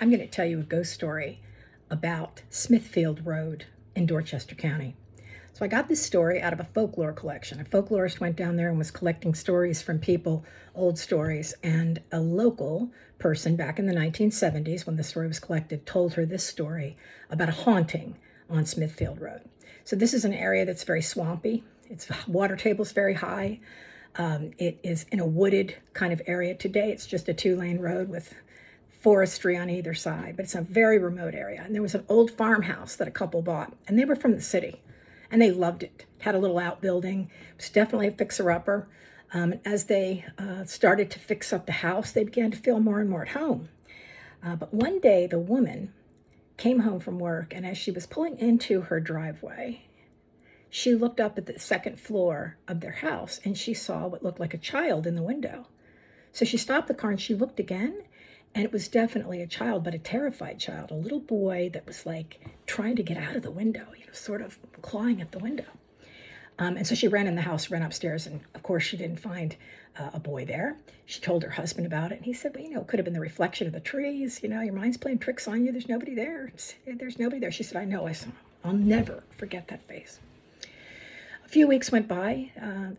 I'm going to tell you a ghost story about Smithfield Road in Dorchester County. So I got this story out of a folklore collection. A folklorist went down there and was collecting stories from people, old stories, and a local person back in the 1970s, when the story was collected, told her this story about a haunting on Smithfield Road. So this is an area that's very swampy. Its water table's very high. It is in a wooded kind of area. Today it's just a 2-lane road with forestry on either side, but it's a very remote area. And there was an old farmhouse that a couple bought, and they were from the city, and they loved it. It had a little outbuilding. It was definitely a fixer-upper. As they started to fix up the house, they began to feel more and more at home. But one day, the woman came home from work, and as she was pulling into her driveway, she looked up at the second floor of their house, and she saw what looked like a child in the window. So she stopped the car, and she looked again, and it was definitely a child, but a terrified child, a little boy that was like trying to get out of the window, sort of clawing at the window. And so she ran in the house, ran upstairs, and of course she didn't find a boy there. She told her husband about it, and he said, well, it could have been the reflection of the trees. Your mind's playing tricks on you. There's nobody there. There's nobody there. She said, I know, I saw him. I'll never forget that face. A few weeks went by,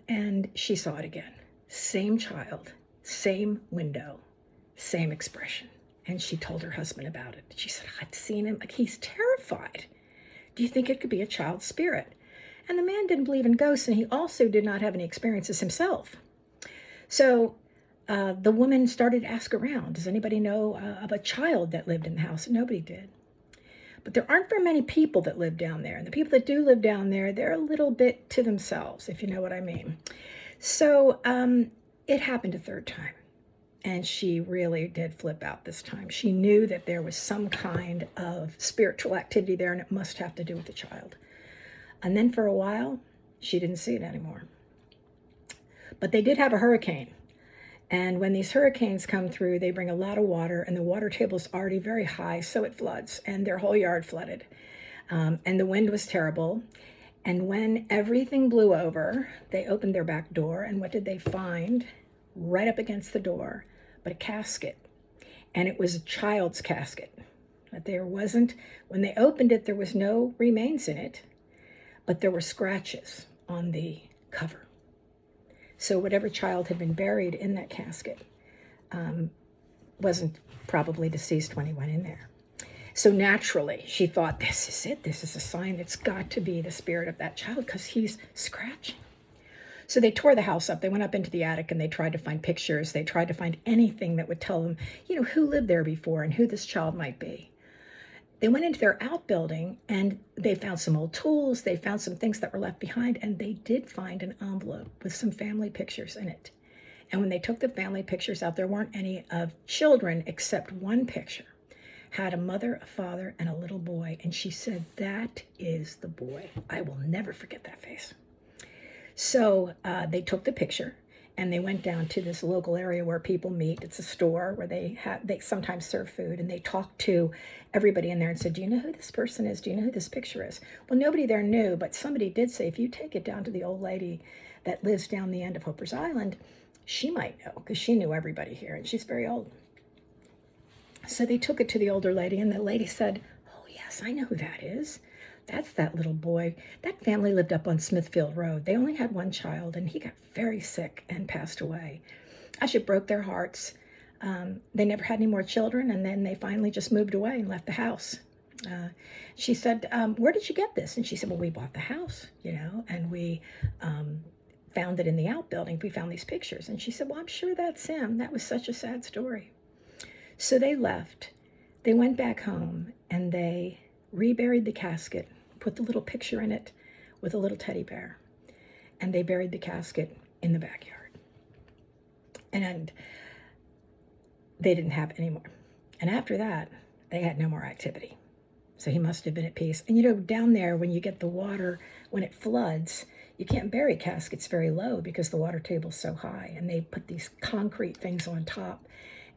and she saw it again. Same child, same window, same expression. And she told her husband about it. She said, I've seen him. He's terrified. Do you think it could be a child's spirit? And the man didn't believe in ghosts, and he also did not have any experiences himself. So the woman started to ask around, does anybody know of a child that lived in the house? And nobody did. But there aren't very many people that live down there. And the people that do live down there, they're a little bit to themselves, if you know what I mean. So it happened a third time. And she really did flip out this time. She knew that there was some kind of spiritual activity there, and it must have to do with the child. And then for a while, she didn't see it anymore. But they did have a hurricane. And when these hurricanes come through, they bring a lot of water, and the water table is already very high, so it floods, and their whole yard flooded. And the wind was terrible. And when everything blew over, they opened their back door, and what did they find? Right up against the door, but a casket. And it was a child's casket. But there wasn't, when they opened it, there was no remains in it, but there were scratches on the cover. So whatever child had been buried in that casket wasn't probably deceased when he went in there. So naturally, she thought, this is it. This is a sign. It's got to be the spirit of that child because he's scratching. So they tore the house up. They went up into the attic and they tried to find pictures. They tried to find anything that would tell them, who lived there before and who this child might be. They went into their outbuilding and they found some old tools. They found some things that were left behind, and they did find an envelope with some family pictures in it. And when they took the family pictures out, there weren't any of children except one picture. Had a mother, a father, and a little boy. And she said, that is the boy. I will never forget that face. So they took the picture and they went down to this local area where people meet. It's a store where they sometimes serve food, and they talked to everybody in there and said, do you know who this person is? Do you know who this picture is? Well, nobody there knew, but somebody did say, if you take it down to the old lady that lives down the end of Hooper's Island, she might know, because she knew everybody here, and she's very old. So they took it to the older lady, and the lady said, oh yes, I know who that is. That's that little boy. That family lived up on Smithfield Road. They only had one child, and he got very sick and passed away. Gosh, it broke their hearts. They never had any more children, and then they finally just moved away and left the house. She said, where did you get this? And she said, well, we bought the house, and we found it in the outbuilding. We found these pictures. And she said, well, I'm sure that's him. That was such a sad story. So they left. They went back home, and they reburied the casket, put the little picture in it with a little teddy bear, and they buried the casket in the backyard. And they didn't have any more. And after that, they had no more activity. So he must have been at peace. And down there, when you get the water, when it floods, you can't bury caskets very low because the water table's so high. And they put these concrete things on top.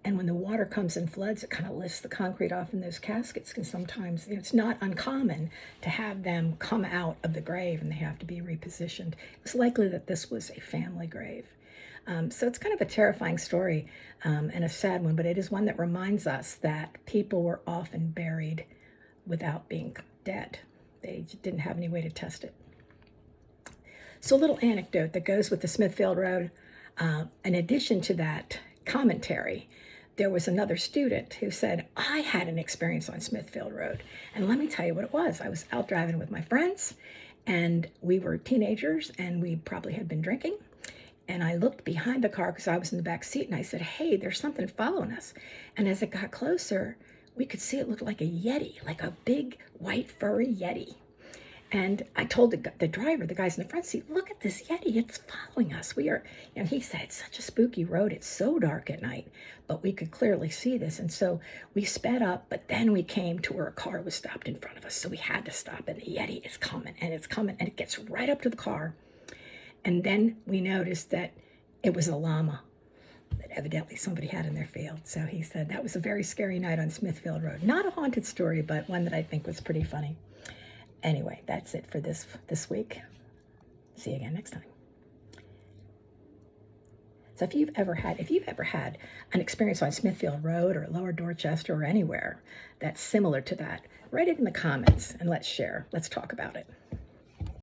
And when the water comes and floods, it kind of lifts the concrete off in those caskets. And sometimes it's not uncommon to have them come out of the grave and they have to be repositioned. It's likely that this was a family grave. So it's kind of a terrifying story and a sad one, but it is one that reminds us that people were often buried without being dead. They didn't have any way to test it. So a little anecdote that goes with the Smithfield Road. In addition to that commentary, there was another student who said, I had an experience on Smithfield Road. And let me tell you what it was. I was out driving with my friends, and we were teenagers, and we probably had been drinking. And I looked behind the car because I was in the back seat, and I said, hey, there's something following us. And as it got closer, we could see it looked like a Yeti, like a big white furry Yeti. And I told the driver, the guys in the front seat, look at this Yeti, it's following us. We are, he said, it's such a spooky road. It's so dark at night, but we could clearly see this. And so we sped up, but then we came to where a car was stopped in front of us. So we had to stop, and the Yeti is coming, and it's coming, and it gets right up to the car. And then we noticed that it was a llama that evidently somebody had in their field. So he said that was a very scary night on Smithfield Road. Not a haunted story, but one that I think was pretty funny. Anyway, that's it for this week. See you again next time. So if you've ever had an experience on Smithfield Road or Lower Dorchester or anywhere that's similar to that, write it in the comments and let's share. Let's talk about it.